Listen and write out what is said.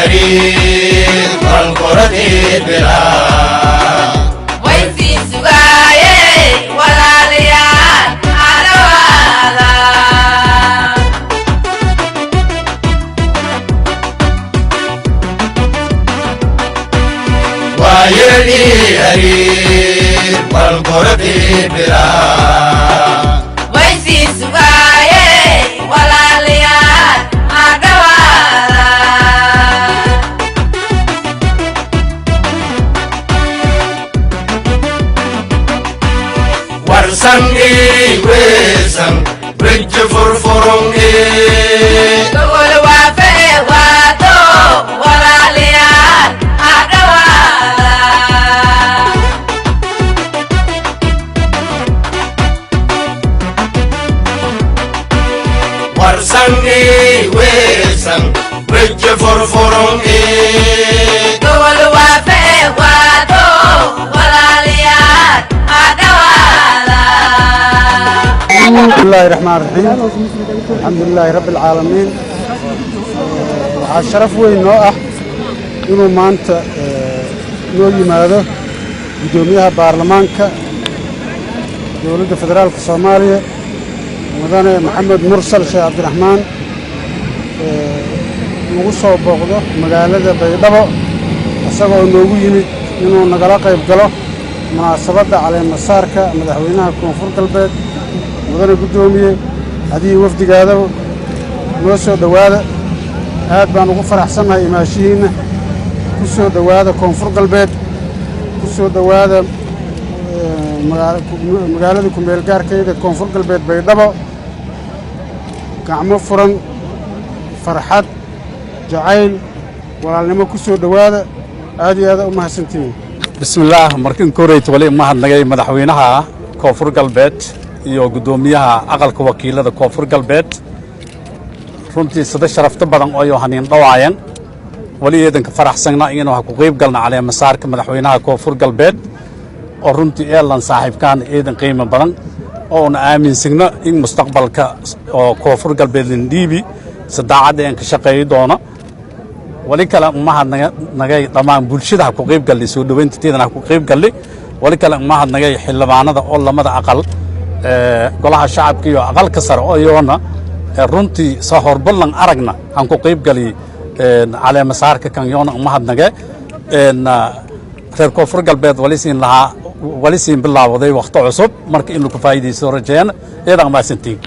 أريد والقرد بلا ويسي سواي ولا ليان على ولا ويرني أريد والقرد بلا ويسي سواي ولا ليان على ولا ورسني وسن برج فرفرني تقول وافي واتو ولا ليان على ولا ورسني وسن برج فرفرني تقول وافي واتو ولا ليان على ولا بسم الله الرحمن الرحيم الحمد لله رب العالمين waxaa sharaf weyn noo ah inuu maanta noo yimaado gudoomiyaha baarlamaanka dowladda federaalka Soomaaliya mudane Maxamed Mursal Sheekh Cabdiraxmaan ugu soo booqdo magaalada Baydhabo isagoo noogu yimid inuu nagala qayb galo munaasabadda caleemasaarka madaxweynaha koonfur galbeed mudane gudoomiye hadii wafdigaada noo soo dhawaada aad baan ugu faraxsanahay imaashihiina ku soo dhawaada koonfur galbeed ku soo dhawaada magaalada ku meel gaarkeeda koonfur galbeed Baydhabo gacmo furan farxad jacayl walaalnimo ku soo dhawaada aad iyo aad u mahadsantihiin bismillaah markan koreeyto wali mahadnagay madaxweynaha koonfur galbeed iyo gudoomiyaha aqalka wakiilada koonfur galbeed runtii sida sharafta badan oo yohanin dhawaayeen wali eedanka faraxsana inuu ku qayb galna caleemasaarka madaxweynaha koonfur galbeed oo runtii eelan saaxiibkaan eedan qiimo badan oo aan aaminsana in mustaqbalka oo koonfur galbeed dhiibi sadaacad aan ka shaqeeyo doona wali kala mahadnagay dhamaan bulshada ku qayb galay soo dhaweynteedana ku qayb galay wali kala mahadnagay xildhibaanada oo lamada aqal golaha shacabka iyo aqalka sare oo yoona runtii soo horbalan aragna aan ku qayb galay caleemasaarka kan yoona mahadnagay reer koonfur galbeed wali siin bilaawday waqti cusub marka in lagu faa'iideysto rajeen iyada ma santiin